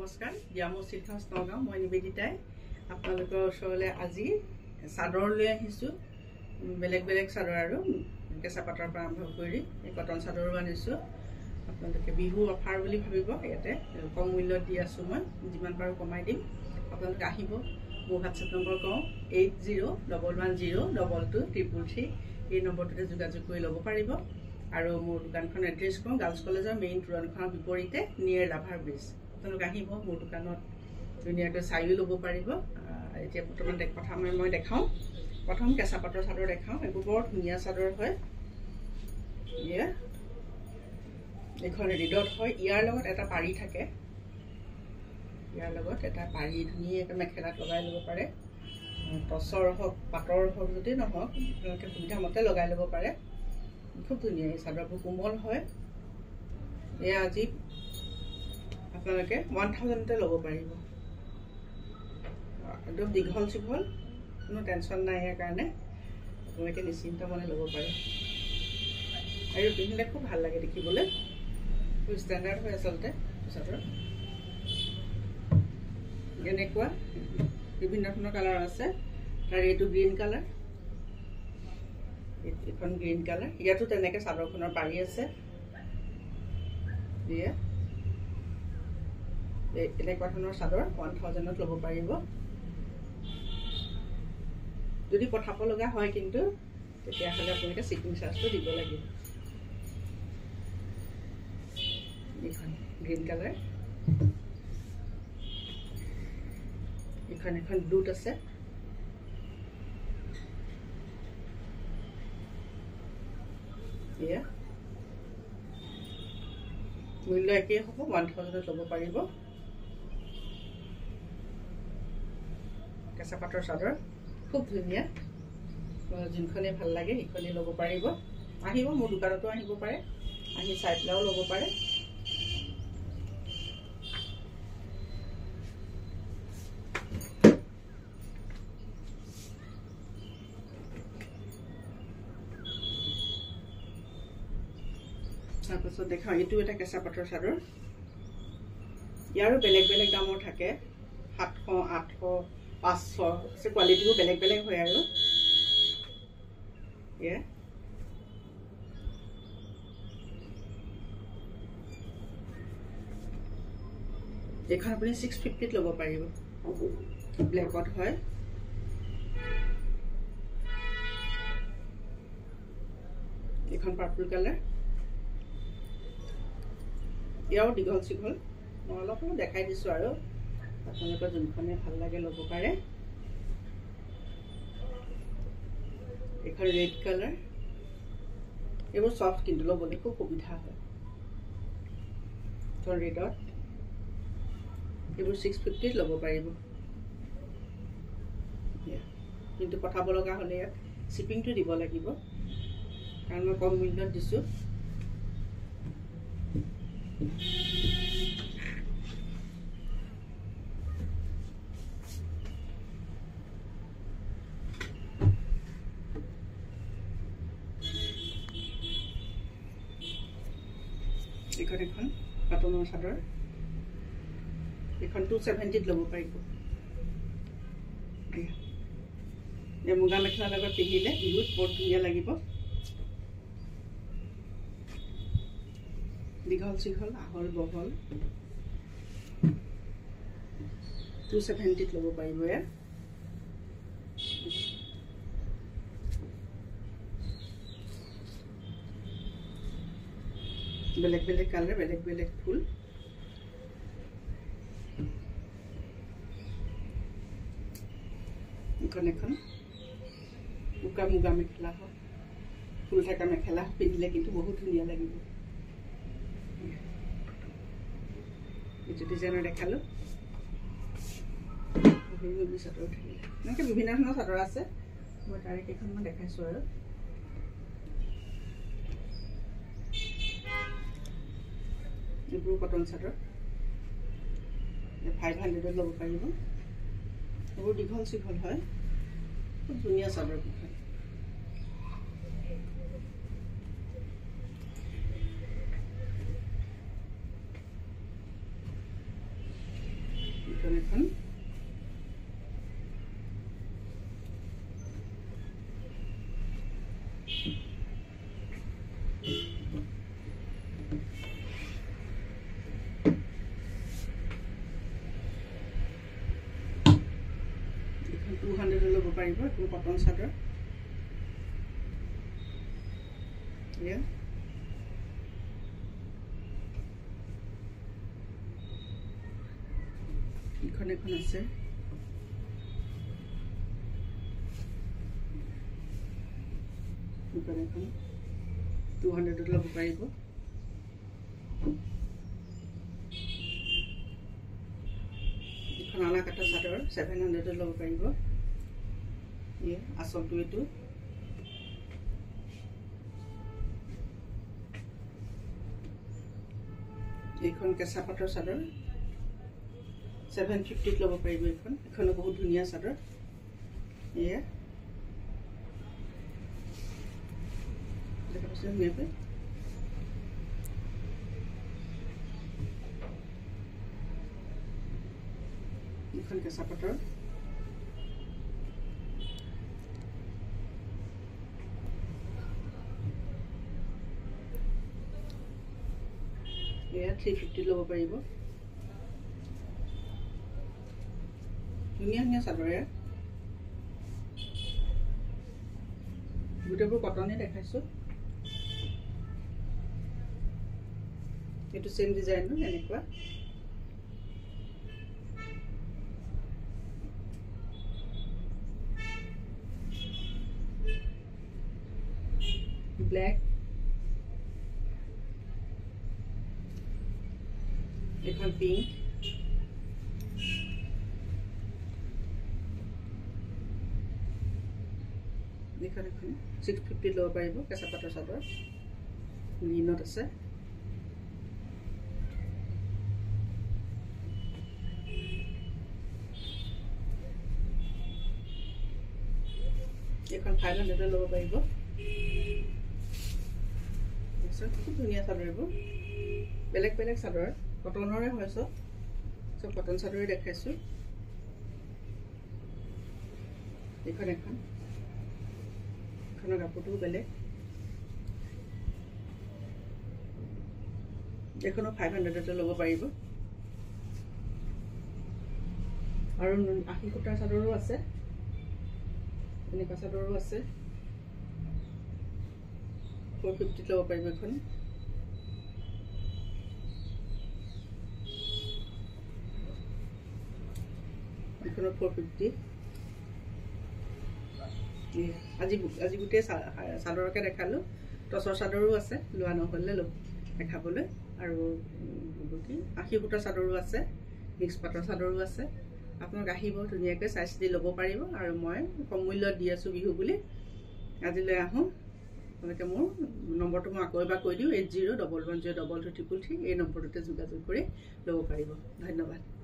নমস্কাৰ ব্যায়াম silk house Nagaon মই নিবেদিতাই আপোনালোকৰ ওচৰলৈ আজি চাদৰ লৈ আহিছোঁ বেলেগ বেলেগ চাদৰ আৰু কেঁচা পাটৰ পৰা আৰম্ভ কৰি এই কটন চাদৰো আনিছোঁ আপোনালোকে বিহু অফাৰ বুলি ভাবিব ইয়াতে কম মূল্যত দি আছোঁ মই যিমান পাৰোঁ কমাই দিম আপোনালোকে আহিব মোৰ হোৱাটছএপ নম্বৰ কওঁ 8011022333 এই নম্বৰটোতে যোগাযোগ কৰি ল'ব পাৰিব আৰু মোৰ দোকানখন এড্ৰেছ কওঁ গাৰ্লছ কলেজৰ মেইন তোৰণখনৰ বিপৰীতে নিয়াৰ লাভাৰ ব্ৰিজ আপোনালোকে আহিব মোৰ দোকানত ধুনীয়াকৈ চাইও ল'ব পাৰিব এতিয়া বৰ্তমান কথা মই দেখাওঁ প্ৰথম কেঁচা পাটৰ চাদৰ দেখাওঁ এইবোৰ বৰ ধুনীয়া চাদৰ হয় এইখন ৰিডত হয় ইয়াৰ লগত এটা পাৰি থাকে ইয়াৰ লগত এটা পাৰি ধুনীয়াকৈ মেখেলাত লগাই ল'ব পাৰে টচৰ হওক পাটৰ হওক যদি নহওক আপোনালোকে সুবিধা মতে লগাই ল'ব পাৰে খুব ধুনীয়া এই চাদৰবোৰ কোমল হয় এয়া আজি আপোনালোকে 1000তে ল'ব পাৰিব একদম দীঘল চিঘল কোনো টেনশ্যন নাই ইয়াৰ কাৰণে আপোনালোকে নিশ্চিন্ত মনে ল'ব পাৰে আৰু পিন্ধিলে খুব ভাল লাগে দেখিবলৈ খুব ষ্টেণ্ডাৰ্ড হয় আচলতে চাদৰ এনেকুৱা বিভিন্ন ধৰণৰ কালাৰ আছে তাৰ এইটো গ্ৰীণ কালাৰ এখন গ্ৰীণ কালাৰ ইয়াতো তেনেকৈ চাদৰখনৰ পাৰি আছে দিয়ে এনেকুৱা ধৰণৰ চাদৰ 1000ত ল'ব পাৰিব যদি পঠাব লগা হয় কিন্তু তেতিয়াহ'লে আপোনালোকে শ্বিপিং চাৰ্জটো দিব লাগিব এইখন গ্ৰীণ কালাৰ এখন ব্লুত আছে এয়া মূল্য একেই হ'ব 1000ত ল'ব পাৰিব কেঁচা পাটৰ চাদৰ খুব ধুনীয়া যোনখনে ভাল লাগে সেইখনে ল'ব পাৰিব আহিব মোৰ দোকানতো আহিব পাৰে আহি চাই পেলাইও ল'ব পাৰে তাৰপিছত দেখাওঁ এইটো এটা কেঁচা পাটৰ চাদৰ ইয়াৰো বেলেগ বেলেগ দামৰ থাকে 700 800 500 কোৱালিটিবোৰ বেলেগ বেলেগ হয় আৰু এইখন আপুনি 650ত ল'ব পাৰিব ব্লেকত হয় এইখন পাৰ্পল কালাৰ ইয়াও দীঘল চিঘল মই অলপ দেখাই দিছোঁ আৰু আপোনালোকৰ যোনখনে ভাল লাগে ল'ব পাৰে এইখন ৰেড কালাৰ এইবোৰ চফ্ট কিন্তু ল'বলৈ খুব সুবিধা হয় ৰেডত এইবোৰ 650ত ল'ব পাৰিব কিন্তু পঠাব লগা হ'লে ইয়াত শ্বিপিংটো দিব লাগিব কাৰণ মই কম মূল্যত দিছোঁ এখন কটনৰ চাদৰ এখন 270ত ল'ব পাৰিব মুগা মেখেলাৰ লগত পিন্ধিলে বিহুত বৰ ধুনীয়া লাগিব দীঘল চিঘল আহল বহল 270ত ল'ব পাৰিব ইয়াৰ বেলেগ বেলেগ কালাৰ বেলেগ বেলেগ ফুল এখন উকা মুগা মেখেলা হওক ফুল থকা মেখেলা পিন্ধিলে কিন্তু বহুত ধুনীয়া লাগিব এইটো ডিজাইনৰ দেখালোঁ চাদৰ এনেকৈ বিভিন্ন ধৰণৰ চাদৰ আছে মই তাৰে কেইখনমান দেখাইছোঁ আৰু এইবোৰ কটন চাদৰ 500ত ল'ব পাৰিব এইবোৰ দীঘল চিঘল হয় খুব ধুনীয়া চাদৰ এইখন এখন এখন 200 ল'ব পাৰিব এইটো কটন চাদৰ এয়া এইখন এখন আছে এইখন এখন 200 ল'ব পাৰিব আলা কাটা চাদৰ 700 ল'ব পাৰিব এই আচলটো এইটো এইখন কেঁচা পাটৰ চাদৰ 750 ল'ব পাৰিব এইখন বহুত ধুনীয়া চাদৰ এয়া দেখা পাইছে ধুনীয়াকৈ এইখন কেঁচা পাটৰ এয়া 350 ল'ব পাৰিব ধুনীয়া ধুনীয়া চাদৰ এয়া গোটেইবোৰ কটনে দেখাইছোঁ এইটো সেম ডিজাইন এনেকুৱা ব্ল্যাক এখন পিঙ্ক এখন 650 ল'ব পাৰিব কেঁচা পাটৰ চাদৰ গ্ৰীণত আছে এখন 500 ল'ব পাৰিব খুব ধুনীয়া চাদৰ এইবোৰ বেলেগ বেলেগ চাদৰ কটনৰে হয় সব কটন চাদৰে দেখাইছোঁ এইখন এখনৰ কাপোৰটো বেলেগ এখনো 500 ল'ব পাৰিব আৰু 80 সূতাৰ চাদৰো আছে এনেকুৱা চাদৰো আছে 450 ল'ব পাৰিব এখন এখনো 450 আজি গোটেই চাদৰকে দেখালোঁ টচৰ চাদৰো আছে লোৱা নহ'লে দেখাবলৈ আৰু 80 সূতাৰ চাদৰো আছে মিক্স পাটৰ চাদৰো আছে আপোনালোক আহিব ধুনীয়াকৈ চাই চিতি ল'ব পাৰিব আৰু মই কম মূল্যত দি আছোঁ বিহু বুলি আজিলৈ আহোঁ আপোনালোকে মোৰ নম্বৰটো মই আকৌ এবাৰ কৈ দিওঁ 8011023333 এই নম্বৰটোতে যোগাযোগ কৰি ল'ব পাৰিব ধন্যবাদ